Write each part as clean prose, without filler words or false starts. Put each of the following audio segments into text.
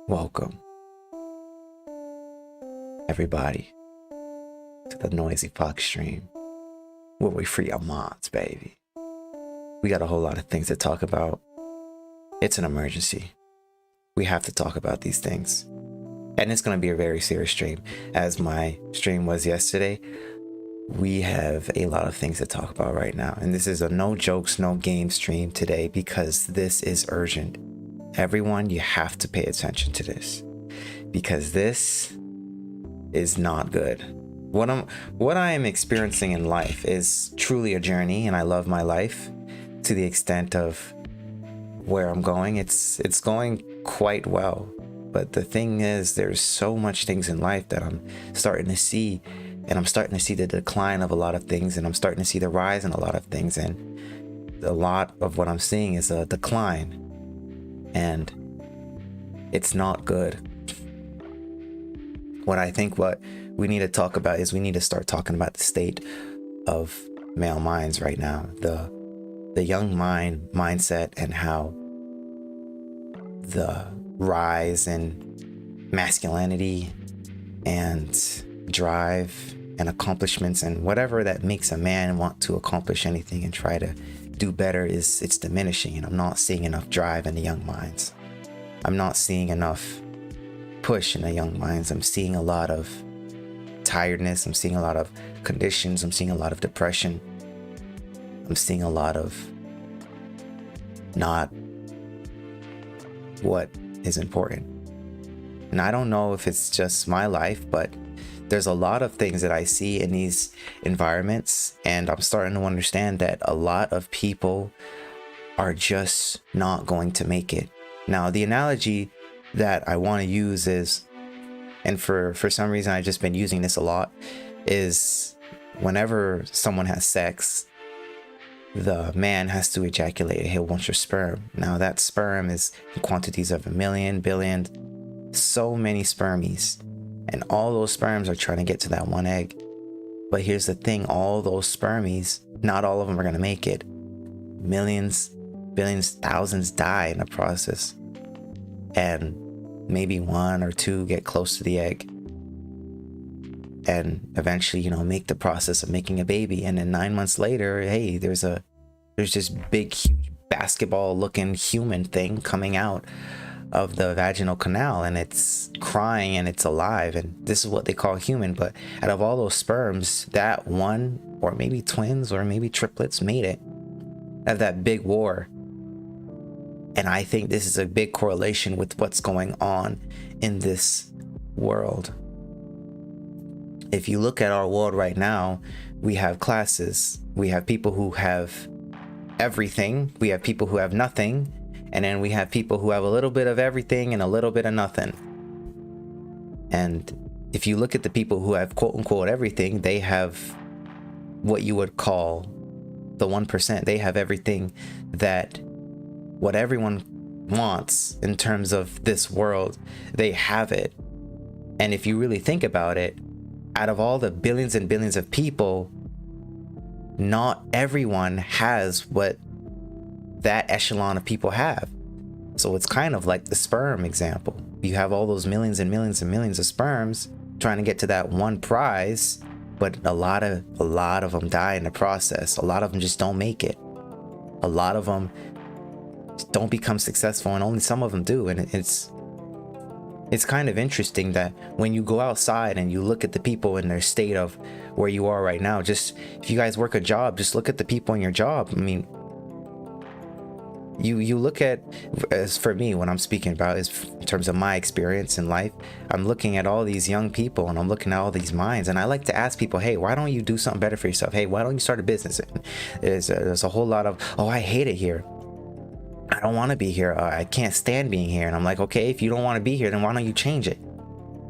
Welcome, everybody, to the Noisy Fox stream, where we free our minds, baby. We got a whole lot of things to talk about. It's an emergency. We have to talk about these things. And it's going to be a very serious stream. As my stream was yesterday, we have a lot of things to talk about right now. And this is a no jokes, no game stream today because this is urgent. Everyone, you have to pay attention to this because this is not good. What I am experiencing in life is truly a journey, and I love my life to the extent of where I'm going. It's going quite well, but the thing is, there's so much things in life that I'm starting to see, and I'm starting to see the decline of a lot of things, and I'm starting to see the rise in a lot of things, and a lot of what I'm seeing is a decline. And it's not good. What we need to talk about is we need to start talking about the state of male minds right now, the young mindset, and how the rise in masculinity and drive and accomplishments and whatever that makes a man want to accomplish anything and try to do better it's diminishing. And I'm not seeing enough drive in the young minds. I'm not seeing enough push in the young minds. I'm seeing a lot of tiredness. I'm seeing a lot of conditions. I'm seeing a lot of depression. I'm seeing a lot of not what is important. And I don't know if it's just my life, but there's a lot of things that I see in these environments, and I'm starting to understand that a lot of people are just not going to make it. Now, the analogy that I want to use is, and for some reason I've just been using this a lot, is whenever someone has sex, the man has to ejaculate a whole bunch of sperm. Now, that sperm is in quantities of 1 million, billion, so many spermies. And all those sperms are trying to get to that one egg. But here's the thing, all those spermies, not all of them are going to make it. Millions, billions, thousands die in the process. And maybe 1 or 2 get close to the egg. And eventually, make the process of making a baby. And then 9 months later, hey, there's this big, huge basketball looking human thing coming out of the vaginal canal, and it's crying and it's alive, and this is what they call human. But out of all those sperms, that one, or maybe twins, or maybe triplets, made it out of that big war. And I think this is a big correlation with what's going on in this world. If you look at our world right now, we have classes. We have people who have everything. We have people who have nothing. And then we have people who have a little bit of everything and a little bit of nothing. And if you look at the people who have quote unquote everything, they have what you would call the 1%. They have everything that what everyone wants in terms of this world. They have it. And if you really think about it, out of all the billions and billions of people, not everyone has what that echelon of people have. So it's kind of like the sperm example. You have all those millions and millions and millions of sperms trying to get to that one prize, but a lot of them die in the process. A lot of them just don't make it. A lot of them don't become successful, and only some of them do. And it's kind of interesting that when you go outside and you look at the people in their state of where you are right now, just if you guys work a job, just look at the people in your job. I mean, you look at, as for me, what I'm speaking about is in terms of my experience in life. I'm looking at all these young people and I'm looking at all these minds, and I like to ask people, hey, why don't you do something better for yourself? Hey, why don't you start a business? There's a whole lot of, oh, I hate it here, I don't want to be here, I can't stand being here. And I'm like, okay, if you don't want to be here, then why don't you change it?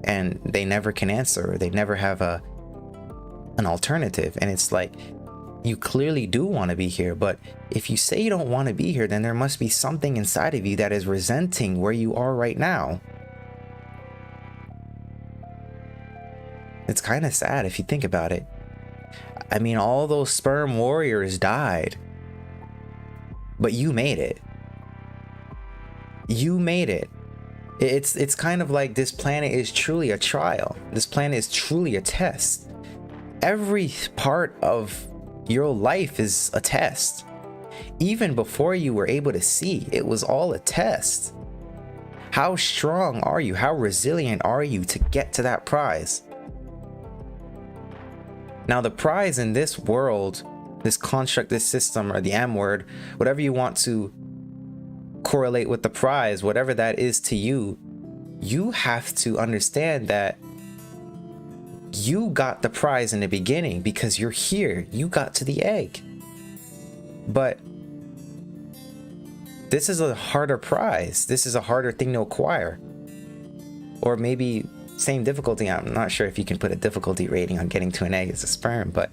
And they never can answer, or they never have an alternative. And it's like, you clearly do want to be here, but if you say you don't want to be here, then there must be something inside of you that is resenting where you are right now. It's kind of sad if you think about it. I mean, all those sperm warriors died, but you made it. You made it. It's kind of like this planet is truly a trial. This planet is truly a test. Every part of your life is a test. Even before you were able to see, it was all a test. How strong are you? How resilient are you to get to that prize? Now, the prize in this world, this construct, this system, or the M word, whatever you want to correlate with the prize, whatever that is to you, you have to understand that you got the prize in the beginning because you're here. You got to the egg. But this is a harder prize. This is a harder thing to acquire. Or maybe same difficulty. I'm not sure if you can put a difficulty rating on getting to an egg as a sperm, but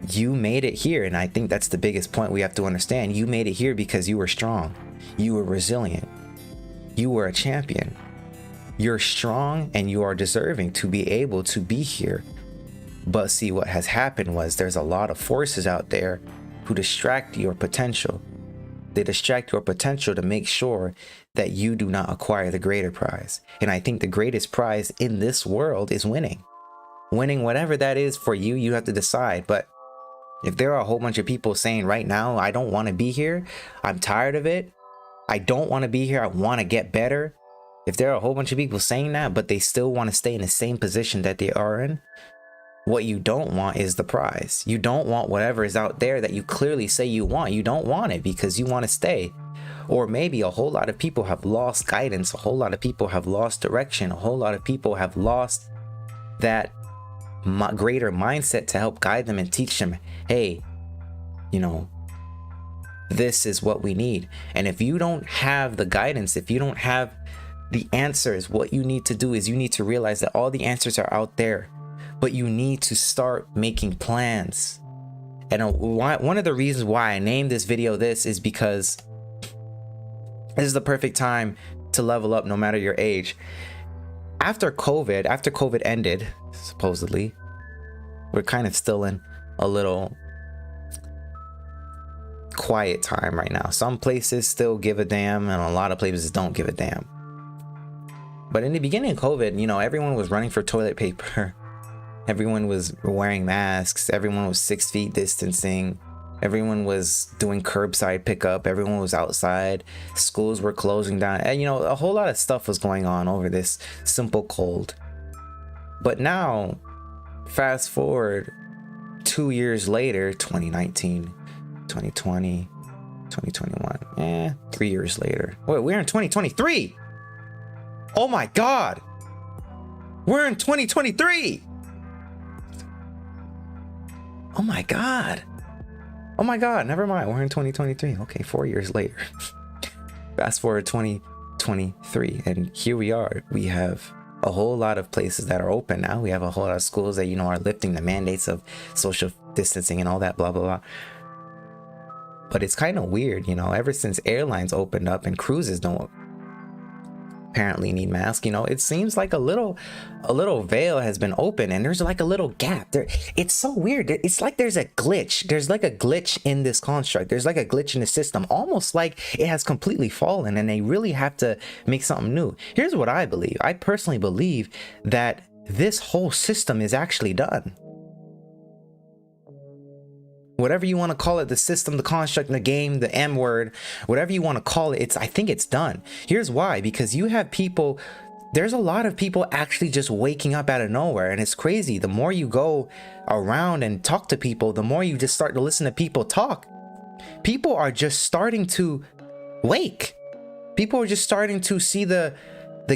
you made it here. And I think that's the biggest point we have to understand. You made it here because you were strong. You were resilient. You were a champion. You're strong and you are deserving to be able to be here. But see, what has happened was there's a lot of forces out there who distract your potential. They distract your potential to make sure that you do not acquire the greater prize. And I think the greatest prize in this world is winning. Winning whatever that is for you, you have to decide. But if there are a whole bunch of people saying right now, I don't want to be here, I'm tired of it, I don't want to be here, I want to get better. If there are a whole bunch of people saying that, but they still want to stay in the same position that they are in, what you don't want is the prize. You don't want whatever is out there that you clearly say you want. You don't want it because you want to stay. Or maybe a whole lot of people have lost guidance. A whole lot of people have lost direction. A whole lot of people have lost that greater mindset to help guide them and teach them, hey, you know, this is what we need. And if you don't have the guidance, if you don't have the answers, what you need to do is you need to realize that all the answers are out there, but you need to start making plans. And one of the reasons why I named this video this is because this is the perfect time to level up no matter your age. After COVID ended, supposedly, we're kind of still in a little quiet time right now. Some places still give a damn and a lot of places don't give a damn. But in the beginning of COVID, you know, everyone was running for toilet paper. Everyone was wearing masks. Everyone was 6 feet distancing. Everyone was doing curbside pickup. Everyone was outside. Schools were closing down. And, you know, a whole lot of stuff was going on over this simple cold. But now, fast forward 2 years later, 2019, 2020, 2021, 3 years later. Wait, we're in 2023. Oh my God. We're in 2023. Oh my God. Oh my God. Never mind. We're in 2023. Okay, 4 years later. Fast forward 2023. And here we are. We have a whole lot of places that are open now. We have a whole lot of schools that, you know, are lifting the mandates of social distancing and all that, blah, blah, blah. But it's kind of weird, you know, ever since airlines opened up and cruises don't apparently need masks, you know, it seems like a little veil has been open and there's like a little gap there. It's so weird. It's like there's a glitch. There's like a glitch in this construct. There's like a glitch in the system, almost like it has completely fallen and they really have to make something new. Here's what I believe. I personally believe that this whole system is actually done. Whatever you want to call it, the system, the construct, the game, the M word, whatever you want to call it, I think it's done. Here's why: because you have people, there's a lot of people actually just waking up out of nowhere, and it's crazy. The more you go around and talk to people, the more you just start to listen to people talk. People are just starting to wake. People are just starting to see the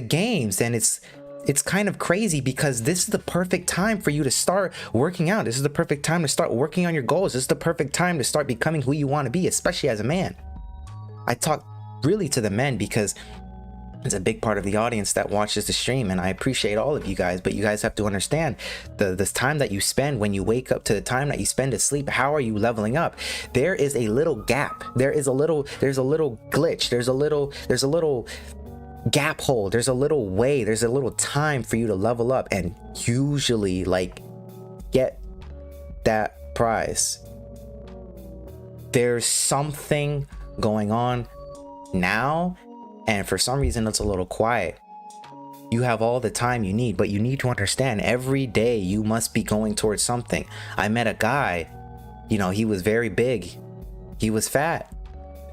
games, and it's kind of crazy, because this is the perfect time for you to start working out. This is the perfect time to start working on your goals. This is the perfect time to start becoming who you want to be, especially as a man. I talk really to the men because it's a big part of the audience that watches the stream, and I appreciate all of you guys, but you guys have to understand this time that you spend when you wake up to the time that you spend to sleep. How are you leveling up? There is a little gap. There's a little glitch. There's a little gap hole. There's a little way. There's a little time for you to level up and usually like get that prize. There's something going on now, and for some reason it's a little quiet. You have all the time you need, but you need to understand every day you must be going towards something. I met a guy, he was very big, he was fat,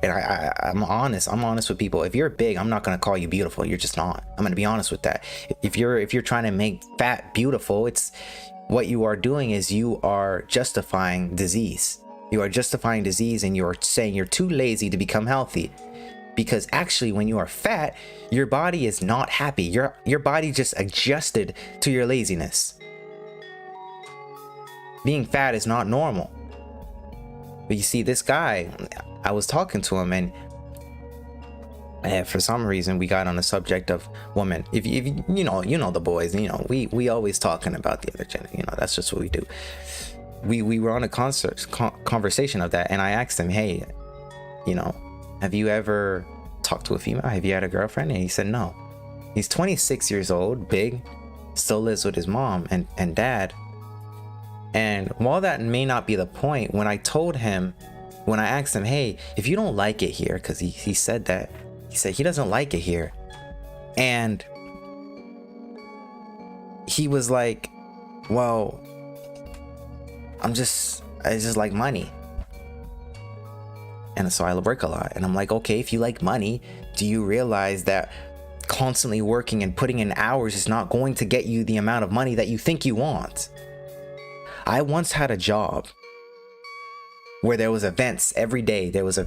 and I'm honest with people. If you're big, I'm not going to call you beautiful. You're just not. I'm going to be honest with that. If you're trying to make fat beautiful, it's what you are doing is you are justifying disease. You are justifying disease, and you're saying you're too lazy to become healthy. Because actually, when you are fat, your body is not happy. Your body just adjusted to your laziness. Being fat is not normal. But you see, this guy, I was talking to him, and for some reason we got on the subject of women. If you know the boys, we always talking about the other gender. That's just what we do. We were on a conversation of that, and I asked him, hey, have you ever talked to a female? Have you had a girlfriend? And he said no. He's 26 years old, big, still lives with his mom and dad. And while that may not be the point, when I asked him, hey, if you don't like it here, because he said that, he said he doesn't like it here. And he was like, well, I just like money. And so I work a lot. And I'm like, okay, if you like money, do you realize that constantly working and putting in hours is not going to get you the amount of money that you think you want? I once had a job where there was events every day. And there was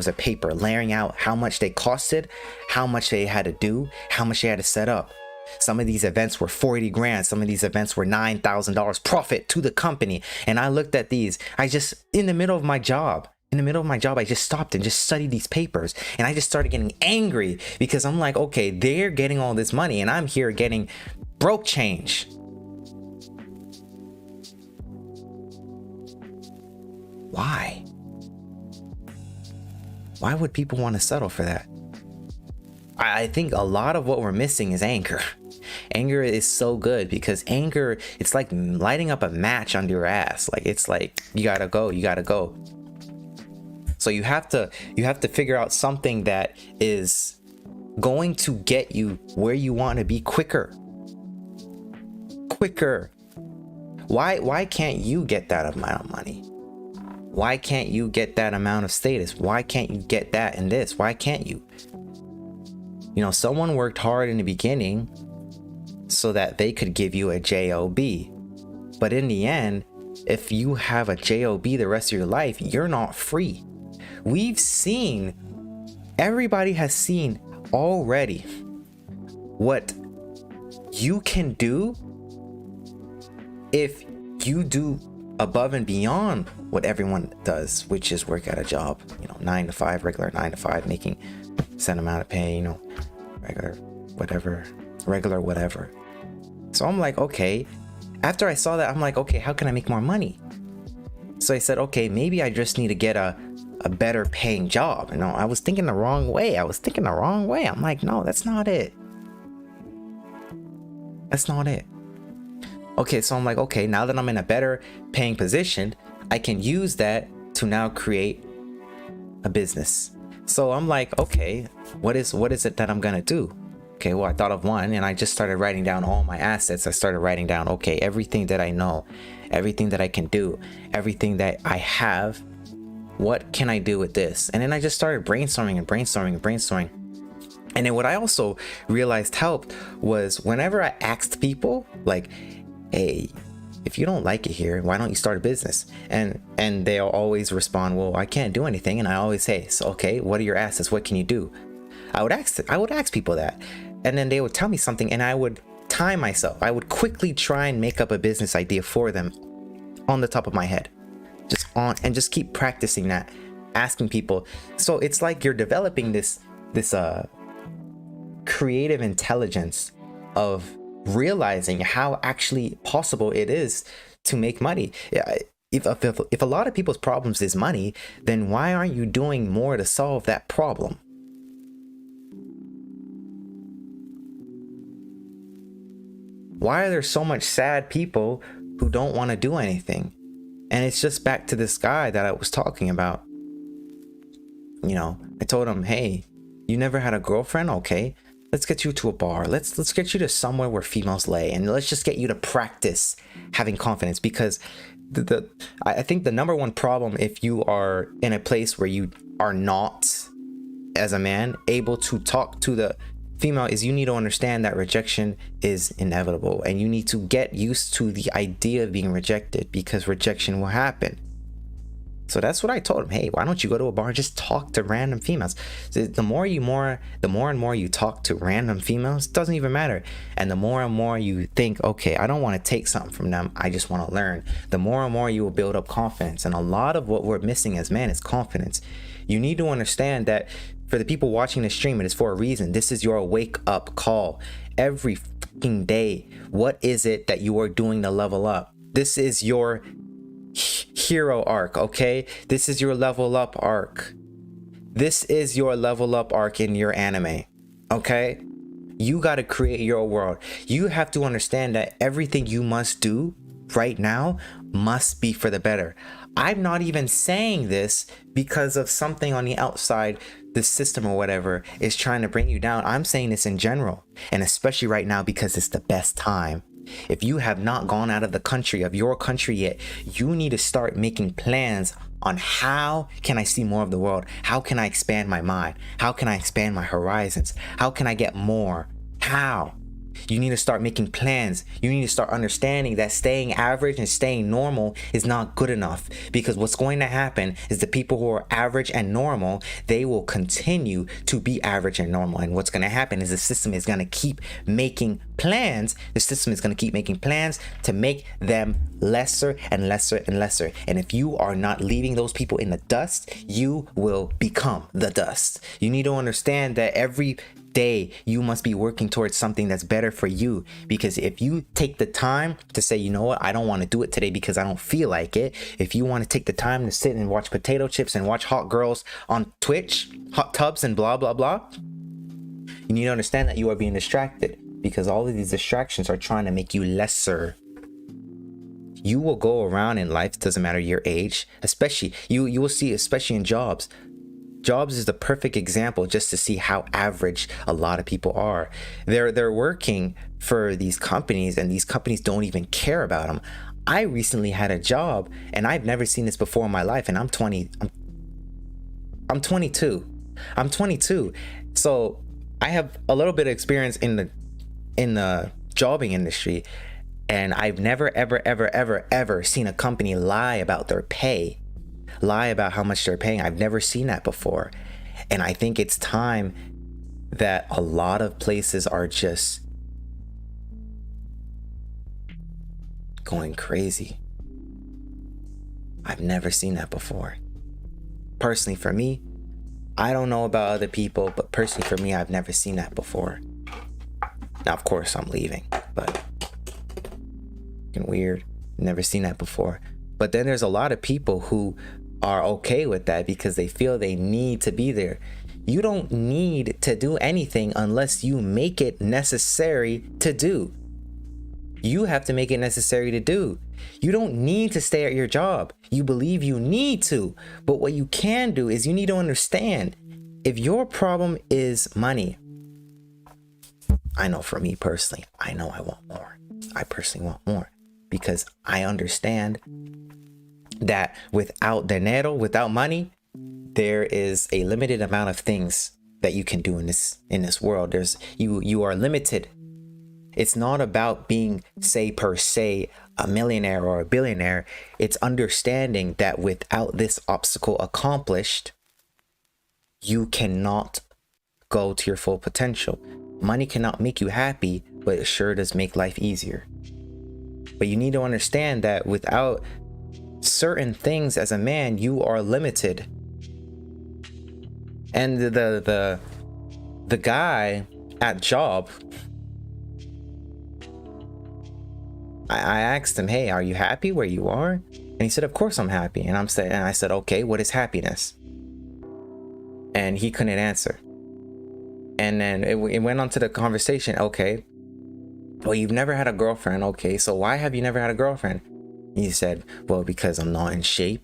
a paper laying out how much they costed, how much they had to do, how much they had to set up. Some of these events were 40 grand. Some of these events were $9,000 profit to the company. And I looked at these. In the middle of my job, I just stopped and just studied these papers, and I just started getting angry because I'm like, okay, they're getting all this money and I'm here getting broke change. Why? Why would people want to settle for that? I think a lot of what we're missing is anger. Anger is so good because anger, it's like lighting up a match under your ass. Like, it's like, you gotta go. So you have to figure out something that is going to get you where you want to be quicker. Why can't you get that amount of money? Why can't you get that amount of status? Why can't you get that and this? Why can't you? Someone worked hard in the beginning so that they could give you a job. But in the end, if you have a job the rest of your life, you're not free. Everybody has seen already what you can do if you do above and beyond what everyone does, which is work at a job, 9 to 5, regular 9 to 5, making set amount of pay, regular whatever. So I'm like, okay, after I saw that, I'm like, okay, how can I make more money? So I said, okay, maybe I just need to get a better paying job. I was thinking the wrong way. I'm like, no, that's not it. Okay, so I'm like, okay, now that I'm in a better paying position, I can use that to now create a business. So I'm like, okay, what is it that I'm gonna do? okay, well, I thought of one, and I just started writing down all my assets. I started writing down, okay, everything that I know, everything that I can do, everything that I have. What can I do with this? And then I just started brainstorming and brainstorming and brainstorming. And then what I also realized helped was whenever I asked people, like, hey, if you don't like it here, why don't you start a business? And they'll always respond, well, I can't do anything. And I always say, so, okay, what are your assets? What can you do? I would ask people that, and then they would tell me something, and I would time myself. I would quickly try and make up a business idea for them on the top of my head, just keep practicing that, asking people. So it's like you're developing this creative intelligence of realizing how actually possible it is to make money. If a lot of people's problems is money, then why aren't you doing more to solve that problem? Why are there so much sad people who don't want to do anything? And it's just back to this guy that I was talking about. You know, I told him, hey, you never had a girlfriend? Okay, let's get you to a bar. Let's get you to somewhere where females lay, and let's just get you to practice having confidence. Because I think the number one problem, if you are in a place where you are not, as a man, able to talk to the female, is you need to understand that rejection is inevitable, and you need to get used to the idea of being rejected, because rejection will happen. So that's what I told him. Hey, why don't you go to a bar and just talk to random females? The more and more you talk to random females, it doesn't even matter. And the more and more you think, okay, I don't want to take something from them, I just want to learn, the more and more you will build up confidence. And a lot of what we're missing as men is confidence. You need to understand that for the people watching the stream, it is for a reason. This is your wake up call every fucking day. What is it that you are doing to level up? This is your hero arc, okay? This is your level up arc. This is your level up arc in your anime, okay? You got to create your world. You have to understand that everything you must do right now must be for the better. I'm not even saying this because of something on the outside, the system or whatever is trying to bring you down. I'm saying this in general, and especially right now because it's the best time. If you have not gone out of the country, of your country yet, you need to start making plans on how can I see more of the world? How can I expand my mind? How can I expand my horizons? How can I get more? How? You need to start making plans. You need to start understanding that staying average and staying normal is not good enough, because what's going to happen is the people who are average and normal, they will continue to be average and normal. And what's going to happen is the system is going to keep making plans. The system is going to keep making plans to make them lesser and lesser and lesser. And if you are not leaving those people in the dust, you will become the dust. You need to understand that every day you must be working towards something that's better for you, because if you take the time to say, you know what, I don't want to do it today because I don't feel like it, if you want to take the time to sit and watch potato chips and watch hot girls on Twitch, hot tubs and blah blah blah, you need to understand that you are being distracted, because all of these distractions are trying to make you lesser. You will go around in life, doesn't matter your age, especially you will see, especially in jobs is the perfect example just to see how average a lot of people are. They're working for these companies, and these companies don't even care about them. I recently had a job, and I've never seen this before in my life, and I'm 22. So I have a little bit of experience in the jobbing industry, and I've never ever seen a company lie about their pay, lie about how much they're paying. I've never seen that before. And I think it's time that a lot of places are just going crazy. I've never seen that before. Personally, for me, I don't know about other people, but personally for me, I've never seen that before. Now, of course, I'm leaving, but weird. Never seen that before. But then there's a lot of people who are okay with that because they feel they need to be there. You don't need to do anything unless you make it necessary to do. You have to make it necessary to do. You don't need to stay at your job. You believe you need to. But what you can do is you need to understand, if your problem is money, I know for me personally, I know I want more. I personally want more because I understand that without dinero, without money, there is a limited amount of things that you can do in this world. You are limited. It's not about being, say, per se, a millionaire or a billionaire. It's understanding that without this obstacle accomplished, you cannot go to your full potential. Money cannot make you happy, but it sure does make life easier. But you need to understand that without certain things as a man, you are limited. And the guy at job, I asked him, hey, are you happy where you are? And he said, of course I'm happy. And I said, okay, what is happiness? And he couldn't answer. And then it went on to the conversation. Okay, well, you've never had a girlfriend. Okay, so why have you never had a girlfriend? He said, well, because I'm not in shape.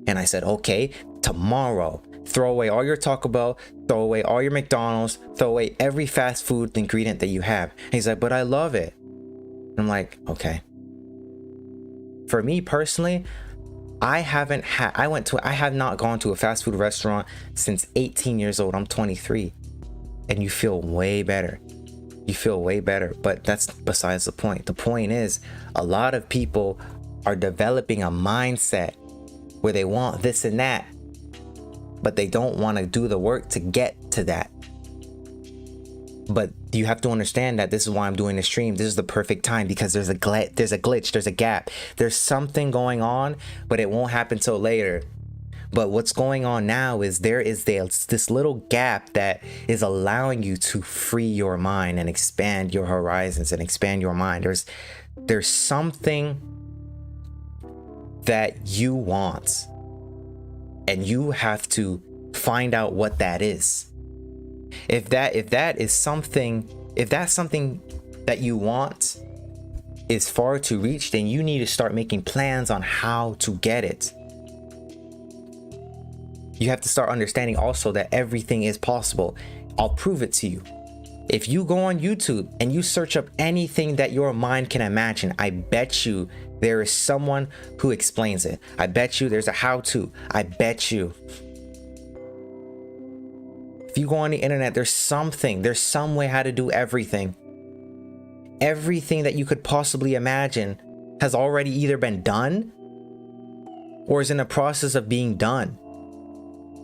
And I said, okay, tomorrow, throw away all your Taco Bell, throw away all your McDonald's, throw away every fast food ingredient that you have. And he's like, but I love it. I'm like, okay. For me personally, I have not gone to a fast food restaurant since 18 years old. I'm 23. And you feel way better. You feel way better. But that's besides the point. The point is, a lot of people are developing a mindset where they want this and that, but they don't want to do the work to get to that. But you have to understand that this is why I'm doing the stream. This is the perfect time because there's a glitch, there's a gap. There's something going on, but it won't happen till later. But what's going on now is there is this little gap that is allowing you to free your mind and expand your horizons and expand your mind. There's something that you want, and you have to find out what that is. If that's something that you want is far to reach, then you need to start making plans on how to get it. You have to start understanding also that everything is possible. I'll prove it to you. If you go on YouTube and you search up anything that your mind can imagine, I bet you there is someone who explains it. I bet you there's a how-to. I bet you. If you go on the internet, there's some way how to do everything. Everything that you could possibly imagine has already either been done or is in the process of being done.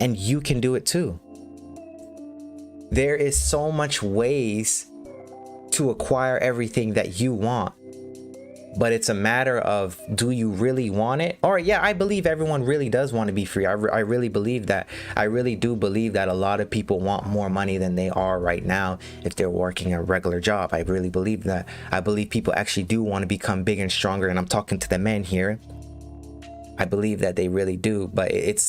And you can do it too. There is so much ways to acquire everything that you want. But it's a matter of, do you really want it? Or yeah, I believe everyone really does want to be free. I really believe that. I really do believe that a lot of people want more money than they are right now if they're working a regular job. I really believe that. I believe people actually do want to become bigger and stronger. And I'm talking to the men here. I believe that they really do, but it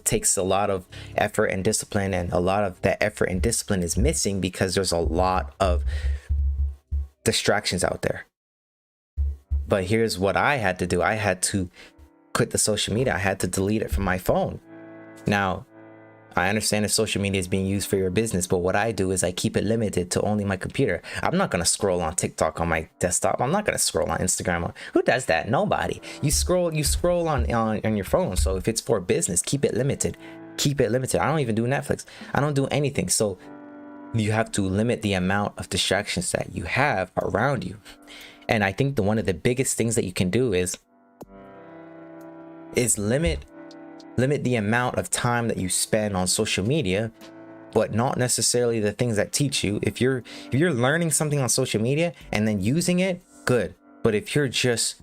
takes a lot of effort and discipline, and a lot of that effort and discipline is missing because there's a lot of distractions out there. But here's what I had to do. I had to quit the social media. I had to delete it from my phone. Now, I understand that social media is being used for your business, but what I do is I keep it limited to only my computer. I'm not going to scroll on TikTok on my desktop. I'm not going to scroll on Instagram. Who does that? Nobody. You scroll on your phone. So if it's for business, keep it limited. Keep it limited. I don't even do Netflix. I don't do anything. So you have to limit the amount of distractions that you have around you. And I think one of the biggest things that you can do is limit the amount of time that you spend on social media, but not necessarily the things that teach you. If you're learning something on social media and then using it, good. But if you're just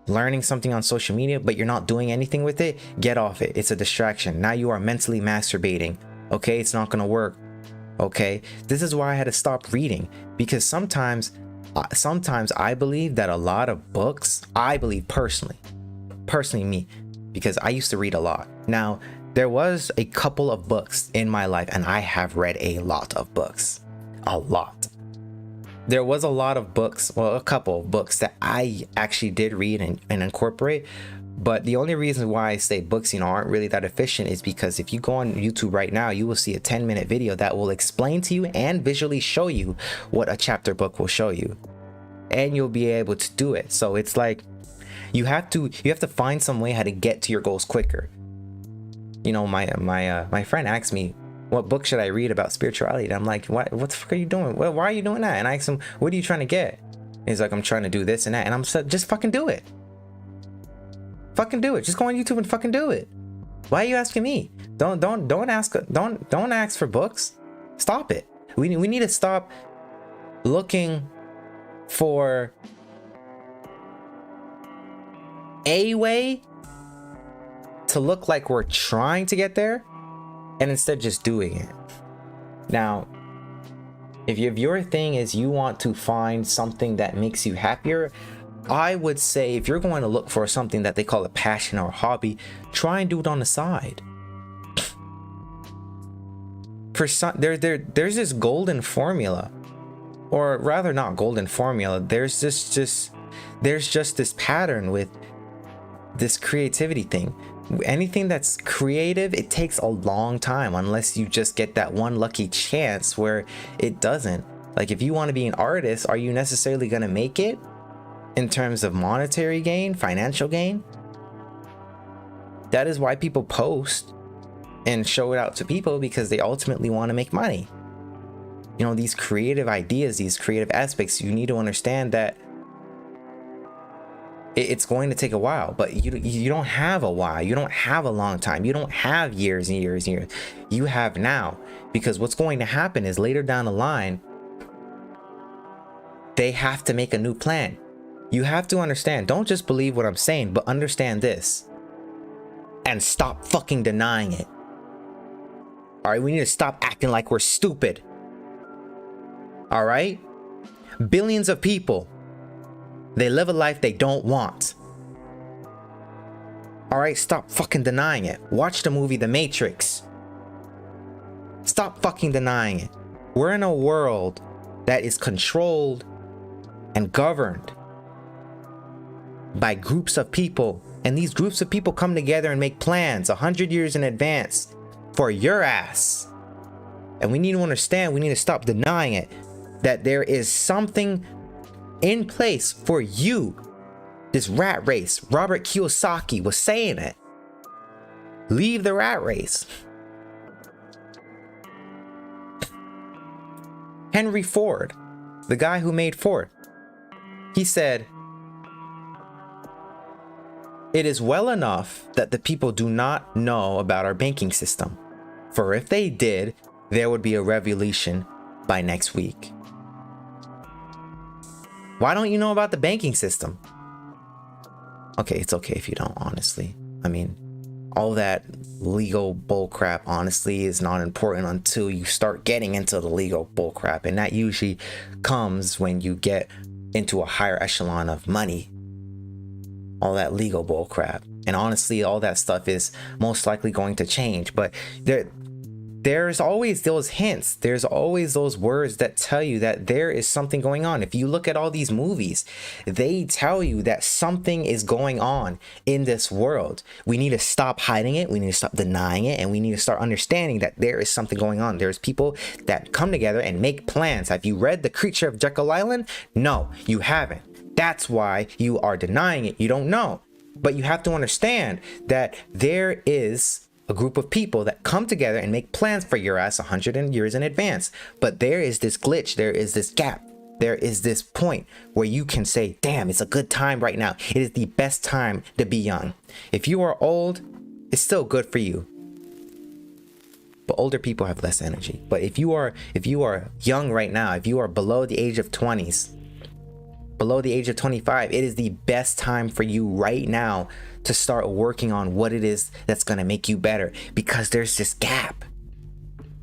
learning something on social media, but you're not doing anything with it, get off it. It's a distraction. Now you are mentally masturbating. Okay, it's not gonna work. Okay, this is why I had to stop reading, because sometimes I believe that a lot of books, I believe personally me, because I used to read a lot. Now, there was a couple of books in my life, and I have read a lot of books. A lot. There was a lot of books, well, a couple of books that I actually did read and incorporate, But the only reason why I say books, aren't really that efficient is because if you go on YouTube right now, you will see a 10-minute video that will explain to you and visually show you what a chapter book will show you, and you'll be able to do it. So it's like you have to find some way how to get to your goals quicker. My friend asked me, what book should I read about spirituality? And I'm like, what the fuck are you doing? Well, why are you doing that? And I asked him, what are you trying to get? And he's like, I'm trying to do this and that. And I'm like, just fucking do it. Fucking do it. Just go on YouTube and fucking do it. Why are you asking me? Don't ask for books. Stop it. We need to stop looking for a way to look like we're trying to get there, and instead just doing it. Now, if your thing is you want to find something that makes you happier, I would say if you're going to look for something that they call a passion or a hobby, try and do it on the side. For some, there's this golden formula, or rather not golden formula. There's just this pattern with this creativity thing. Anything that's creative, it takes a long time unless you just get that one lucky chance where it doesn't. Like if you want to be an artist, are you necessarily going to make it in terms of monetary gain, financial gain? That is why people post and show it out to people, because they ultimately want to make money. These creative ideas, these creative aspects, you need to understand that it's going to take a while, but you don't have a while. You don't have a long time. You don't have years and years and years. You have now, because what's going to happen is later down the line, they have to make a new plan. You have to understand, don't just believe what I'm saying, but understand this and stop fucking denying it. All right, we need to stop acting like we're stupid. All right? Billions of people, they live a life they don't want. All right, stop fucking denying it. Watch the movie The Matrix. Stop fucking denying it. We're in a world that is controlled and governed by groups of people, and these groups of people come together and make plans 100 years in advance for your ass. And we need to understand, we need to stop denying it, that there is something in place for you. This rat race, Robert Kiyosaki was saying it. Leave the rat race. Henry Ford, the guy who made Ford, he said, it is well enough that the people do not know about our banking system, for if they did, there would be a revolution by next week. Why don't you know about the banking system? Okay, it's okay if you don't, honestly. I mean, all that legal bullcrap, honestly, is not important until you start getting into the legal bullcrap. And that usually comes when you get into a higher echelon of money. All that legal bullcrap. And honestly, all that stuff is most likely going to change. But there's always those hints. There's always those words that tell you that there is something going on. If you look at all these movies, they tell you that something is going on in this world. We need to stop hiding it. We need to stop denying it. And we need to start understanding that there is something going on. There's people that come together and make plans. Have you read The Creature of Jekyll Island? No, you haven't. That's why you are denying it. You don't know. But you have to understand that there is a group of people that come together and make plans for your ass 100 years in advance. But there is this glitch. There is this gap. There is this point where you can say, damn, it's a good time right now. It is the best time to be young. If you are old, it's still good for you. But older people have less energy. But if you are young right now, if you are below the age of 20s, below the age of 25, it is the best time for you right now to start working on what it is that's going to make you better, because there's this gap.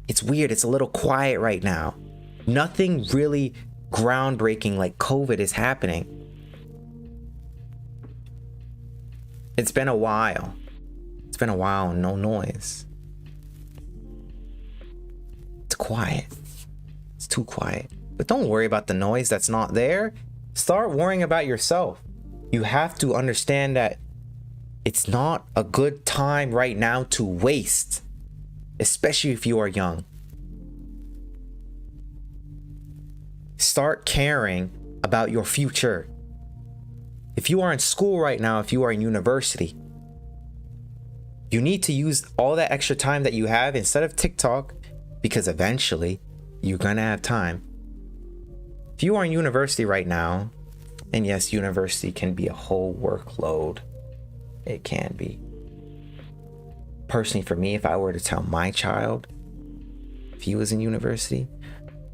It's weird. It's a little quiet right now. Nothing really groundbreaking like COVID is happening. It's been a while. It's been a while and no noise. It's quiet. It's too quiet. But don't worry about the noise that's not there. Start worrying about yourself. You have to understand that It's not a good time right now to waste, especially if you are young. Start caring about your future. If you are in school right now, if you are in university, you need to use all that extra time that you have instead of TikTok, because eventually you're gonna have time. If you are in university right now, and yes, university can be a whole workload. It can be. Personally, for me, if I were to tell my child, if he was in university,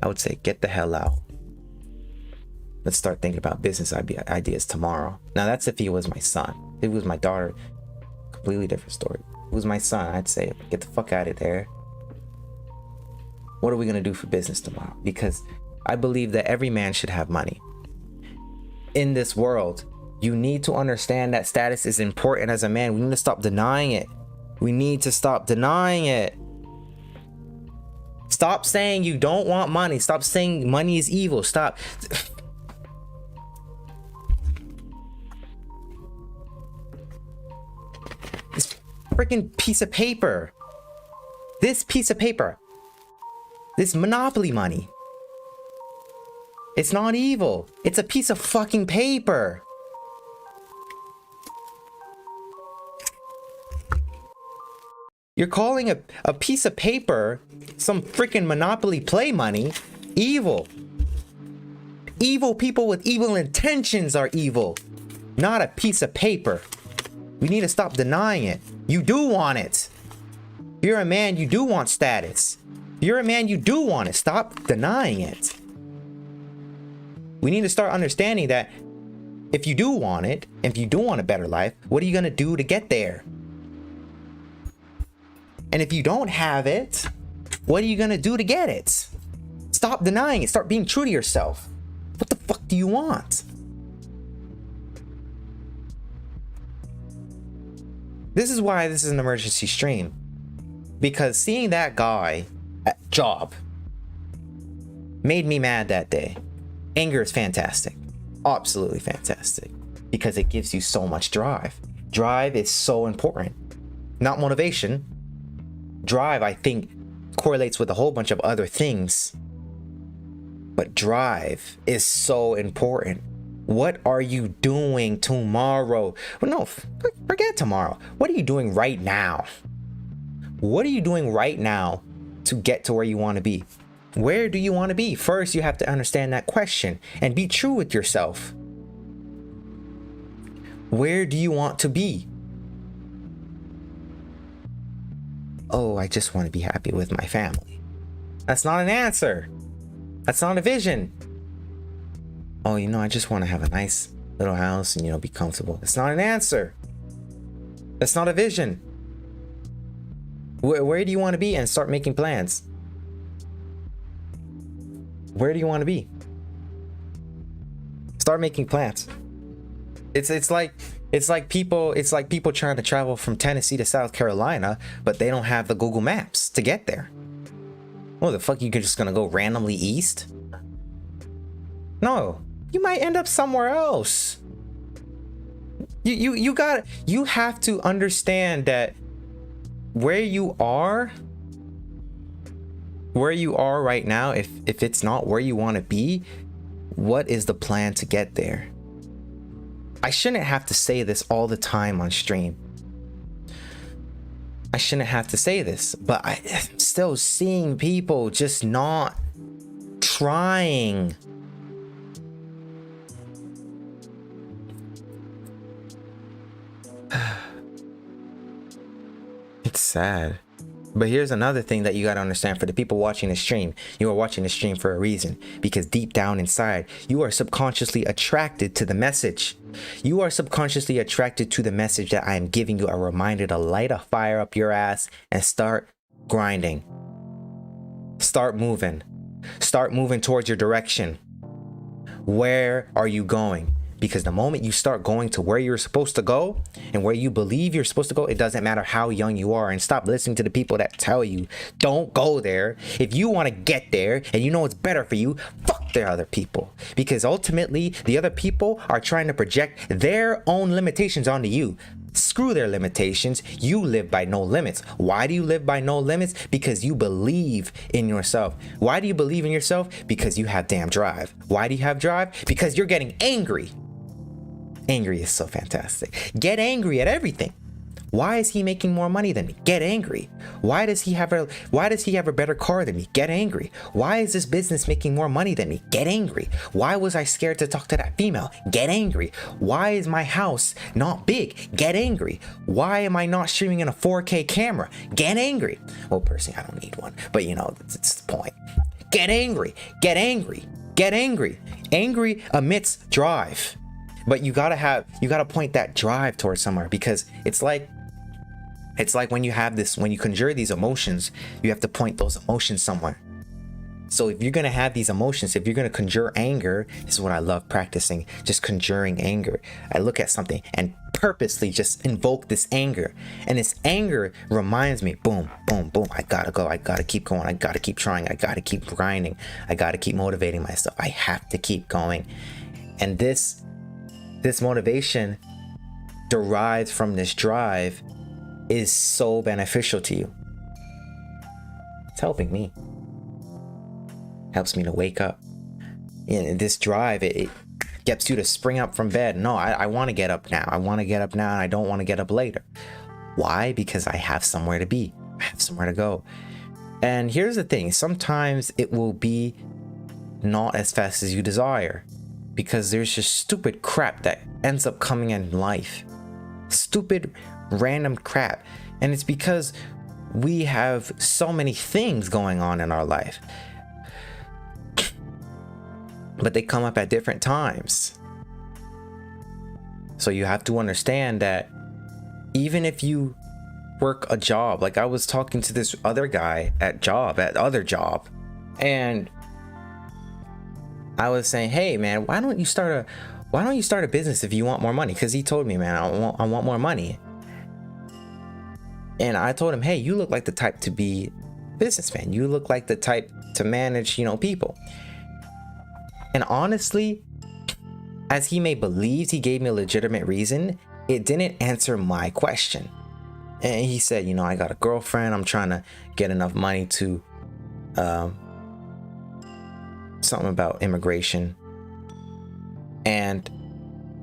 I would say, get the hell out. Let's start thinking about business ideas tomorrow. Now, that's if he was my son. If it was my daughter, completely different story. If it was my son, I'd say, get the fuck out of there. What are we gonna do for business tomorrow? Because I believe that every man should have money. In this world, you need to understand that status is important as a man. We need to stop denying it. We need to stop denying it. Stop saying you don't want money. Stop saying money is evil. Stop. This freaking piece of paper. This piece of paper. This monopoly money. It's not evil. It's a piece of fucking paper. You're calling a piece of paper, some freaking monopoly play money, evil. Evil people with evil intentions are evil, not a piece of paper. We need to stop denying it. You do want it. If you're a man, you do want status. If you're a man, you do want it. Stop denying it. We need to start understanding that if you do want it, if you do want a better life, what are you going to do to get there? And if you don't have it, what are you going to do to get it? Stop denying it. Start being true to yourself. What the fuck do you want? This is why this is an emergency stream. Because seeing that guy at job made me mad that day. Anger is fantastic. Absolutely fantastic. Because it gives you so much drive. Drive is so important. Not motivation. Drive, I think, correlates with a whole bunch of other things. But drive is so important. What are you doing tomorrow? Well, no, forget tomorrow. What are you doing right now? What are you doing right now to get to where you want to be? Where do you want to be? First, you have to understand that question and be true with yourself. Where do you want to be? Oh, I just want to be happy with my family. That's not an answer. That's not a vision. Oh, I just want to have a nice little house and, be comfortable. That's not an answer. That's not a vision. Where do you want to be? And start making plans. Where do you want to be? Start making plans. It's like people trying to travel from Tennessee to South Carolina, but they don't have the Google Maps to get there. Well, the fuck, you just gonna go randomly east? No, you might end up somewhere else. You have to understand that where you are right now, if it's not where you want to be, what is the plan to get there? I shouldn't have to say this all the time on stream. I shouldn't have to say this, but I'm still seeing people just not trying. It's sad. But here's another thing that you got to understand for the people watching the stream. You are watching the stream for a reason, because deep down inside, you are subconsciously attracted to the message. You are subconsciously attracted to the message that I am giving you, a reminder to light a fire up your ass and start grinding. Start moving. Start moving towards your direction. Where are you going? Because the moment you start going to where you're supposed to go and where you believe you're supposed to go, it doesn't matter how young you are. And stop listening to the people that tell you don't go there. If you want to get there and you know it's better for you, fuck the other people. Because ultimately, the other people are trying to project their own limitations onto you. Screw their limitations. You live by no limits. Why do you live by no limits? Because you believe in yourself. Why do you believe in yourself? Because you have damn drive. Why do you have drive? Because you're getting angry. Angry is so fantastic. Get angry at everything. Why is he making more money than me? Get angry. Why does he have a better car than me? Get angry. Why is this business making more money than me? Get angry. Why was I scared to talk to that female? Get angry. Why is my house not big? Get angry. Why am I not streaming in a 4K camera? Get angry. Well, personally, I don't need one, but you know, it's the point. Get angry. Get angry. Get angry. Angry emits drive. But you gotta point that drive towards somewhere, because it's like when you conjure these emotions, you have to point those emotions somewhere. So if you're gonna have these emotions, if you're gonna conjure anger, this is what I love practicing, just conjuring anger. I look at something and purposely just invoke this anger, and this anger reminds me, boom, boom, boom, I gotta go, I gotta keep going, I gotta keep trying, I gotta keep grinding, I gotta keep motivating myself, I have to keep going. And this motivation derived from this drive is so beneficial to you. It's helping me. Helps me to wake up. And this drive, it gets you to spring up from bed. No, I want to get up now. I want to get up now, and I don't want to get up later. Why? Because I have somewhere to be. I have somewhere to go. And here's the thing. Sometimes it will be not as fast as you desire, because there's just stupid crap that ends up coming in life. Stupid random crap. And it's because we have so many things going on in our life, but they come up at different times. So you have to understand that even if you work a job, like I was talking to this other guy at other job, and I was saying, hey man, why don't you start a business if you want more money? Because he told me, man, I want more money. And I told him, hey, you look like the type to be a businessman. You look like the type to manage, people. And honestly, as he may believe, he gave me a legitimate reason. It didn't answer my question. And he said, I got a girlfriend. I'm trying to get enough money to something about immigration, and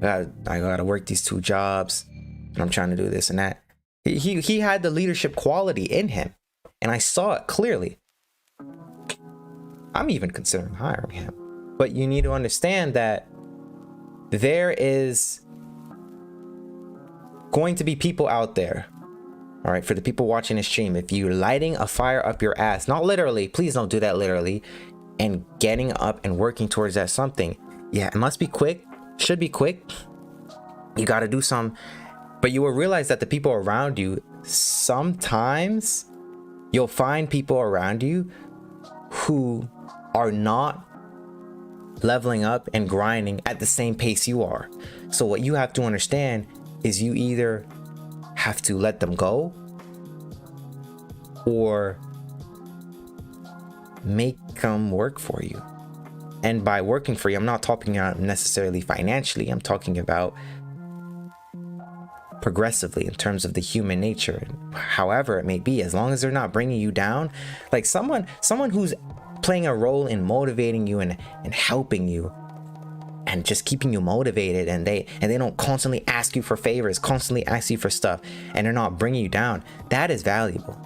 I gotta work these 2 jobs, and I'm trying to do this and that. He had the leadership quality in him, and I saw it clearly. I'm even considering hiring him. But you need to understand that there is going to be people out there. All right, for the people watching this stream, if you're lighting a fire up your ass, not literally, please don't do that literally, and getting up and working towards that something, yeah, it must be quick, should be quick. You got to do some, but you will realize that the people around you, sometimes you'll find people around you who are not leveling up and grinding at the same pace you are. So what you have to understand is you either have to let them go or make them work for you. And by working for you, I'm not talking about necessarily financially. I'm talking about progressively in terms of the human nature, however it may be, as long as they're not bringing you down. Like someone who's playing a role in motivating you and helping you and just keeping you motivated, and they don't constantly ask you for favors, constantly ask you for stuff, and they're not bringing you down, that is valuable.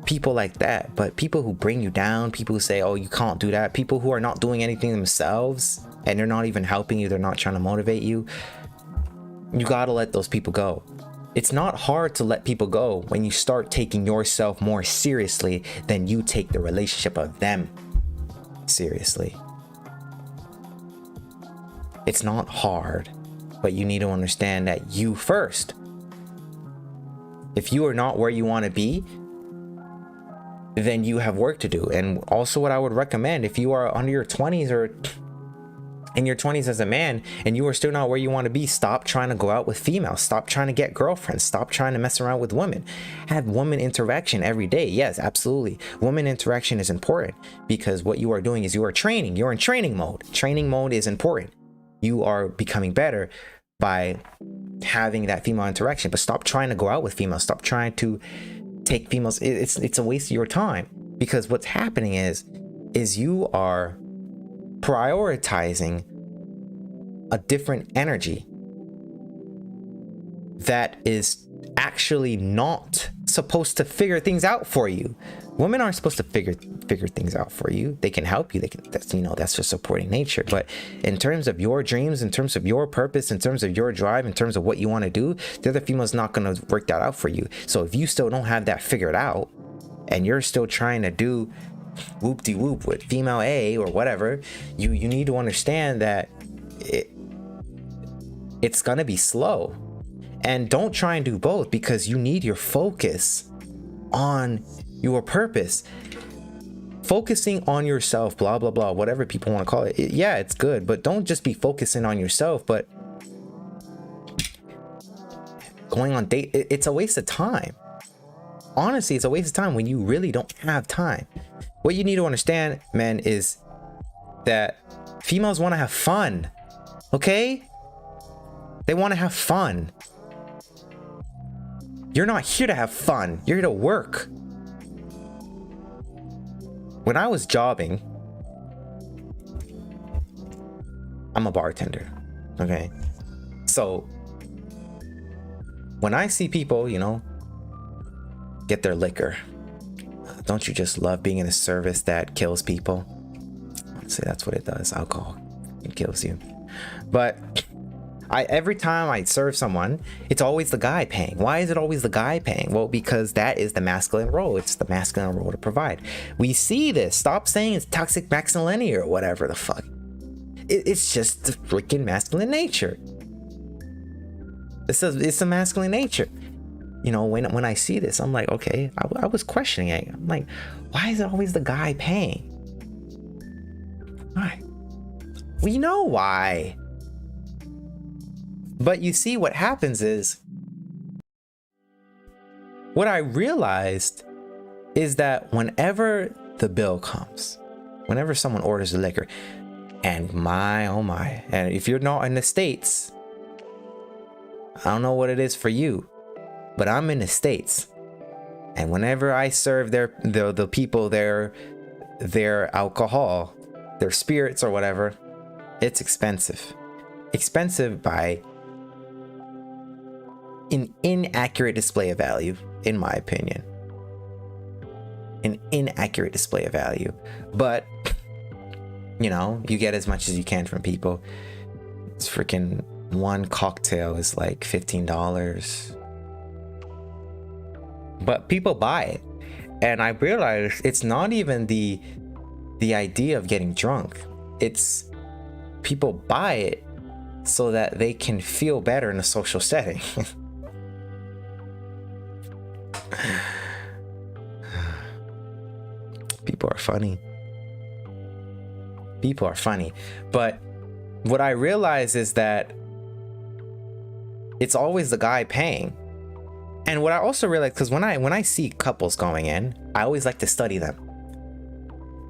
People like that. But people who bring you down, people who say, oh, you can't do that, people who are not doing anything themselves and they're not even helping you, they're not trying to motivate you, you gotta let those people go. It's not hard to let people go when you start taking yourself more seriously than you take the relationship of them seriously. It's not hard, but you need to understand that you first. If you are not where you want to be, then you have work to do. And also what I would recommend, if you are under your 20s or in your 20s as a man and you are still not where you want to be, stop trying to go out with females, stop trying to get girlfriends, stop trying to mess around with women. Have woman interaction every day. Yes, absolutely. Woman interaction is important, because what you are doing is you are training. You're in training mode. Training mode is important. You are becoming better by having that female interaction. But stop trying to go out with females. Stop trying to take females. It's a waste of your time, because what's happening is you are prioritizing a different energy that is actually not supposed to figure things out for you. Women aren't supposed to figure things out for you. They can help you. That's just supporting nature. But in terms of your dreams, in terms of your purpose, in terms of your drive, in terms of what you want to do, the other female's not going to work that out for you. So if you still don't have that figured out, and you're still trying to do whoop-de-whoop with female A or whatever, you need to understand that it's gonna be slow. And don't try and do both, because you need your focus on your purpose. Focusing on yourself, blah blah blah, whatever people want to call it, yeah, it's good, but don't just be focusing on yourself. But going on date, it's a waste of time. Honestly, it's a waste of time when you really don't have time. What you need to understand, man, is that females want to have fun. Okay? They want to have fun. You're not here to have fun. You're here to work. When I was jobbing, I'm a bartender. Okay? So when I see people, get their liquor, don't you just love being in a service that kills people? Honestly, that's what it does. Alcohol, it kills you. But every time I serve someone, it's always the guy paying. Why is it always the guy paying? Well, because that is the masculine role. It's the masculine role to provide. We see this. Stop saying it's toxic masculinity or whatever the fuck. It's just the freaking masculine nature. It's a masculine nature. When I see this, I'm like, okay, I was questioning it. I'm like, why is it always the guy paying? Why? We know why. But you see, what happens is, what I realized is that whenever the bill comes, whenever someone orders the liquor, and my, oh my, and if you're not in the States, I don't know what it is for you, but I'm in the States, and whenever I serve the people their alcohol, their spirits or whatever, it's expensive by an inaccurate display of value, in my opinion. An inaccurate display of value. But you get as much as you can from people. It's freaking one cocktail is like $15. But people buy it. And I realized it's not even the idea of getting drunk. It's people buy it so that they can feel better in a social setting. People are funny. People are funny. But what I realize is that it's always the guy paying. And what I also realize, because when I see couples going in, I always like to study them.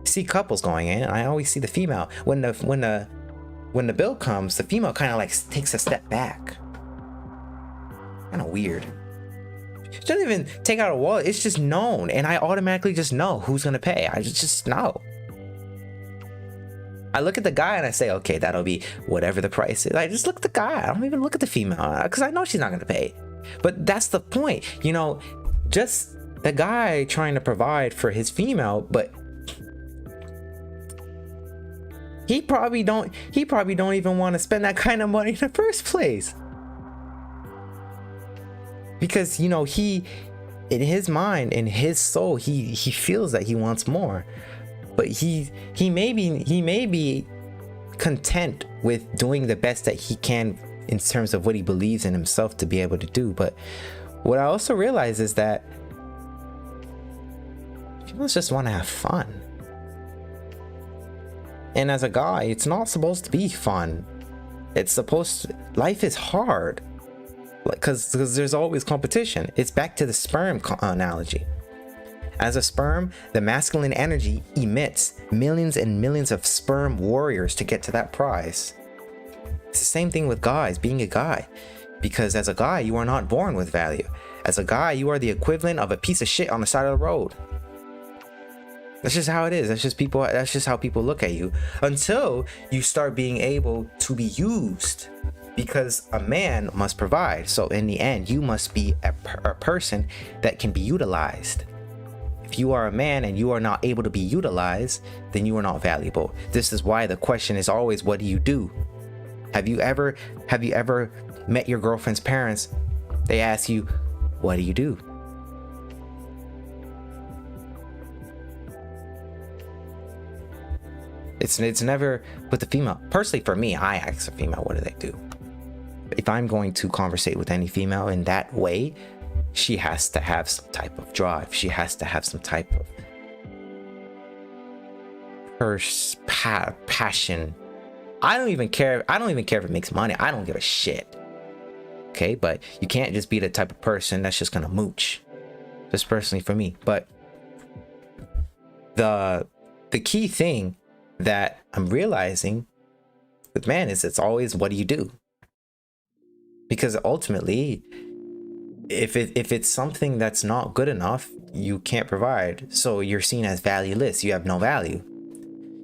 See couples going in, I always see the female. When the bill comes, the female kind of like takes a step back. Kind of weird. She doesn't even take out a wallet. It's just known, and I automatically just know who's gonna pay. I just know. I look at the guy and I say, okay, that'll be whatever the price is. I just look at the guy. I don't even look at the female, because I know she's not gonna pay. But that's the point, just the guy trying to provide for his female, but he probably don't even want to spend that kind of money in the first place. Because he, in his mind, in his soul, he feels that he wants more. But he may be content with doing the best that he can in terms of what he believes in himself to be able to do. But what I also realize is that people just want to have fun. And as a guy, it's not supposed to be fun. Life is hard. Because there's always competition. It's back to the sperm analogy. As a sperm, the masculine energy emits millions and millions of sperm warriors to get to that prize. It's the same thing with guys, being a guy. Because as a guy, you are not born with value. As a guy, you are the equivalent of a piece of shit on the side of the road. That's just how it is. That's just how people look at you, until you start being able to be used, because a man must provide. So in the end, you must be a person that can be utilized. If you are a man and you are not able to be utilized, then you are not valuable. This is why the question is always, what do you do? Have you ever met your girlfriend's parents? They ask you, what do you do? It's never with the female. Personally, for me, I ask a female, what do they do? If I'm going to conversate with any female in that way, she has to have some type of drive. She has to have some type of passion. I don't even care if it makes money. I don't give a shit. Okay, but you can't just be the type of person that's just gonna mooch. Just personally for me. But the key thing that I'm realizing with men is, it's always, what do you do? Because ultimately, if it's something that's not good enough, you can't provide. So you're seen as valueless. You have no value.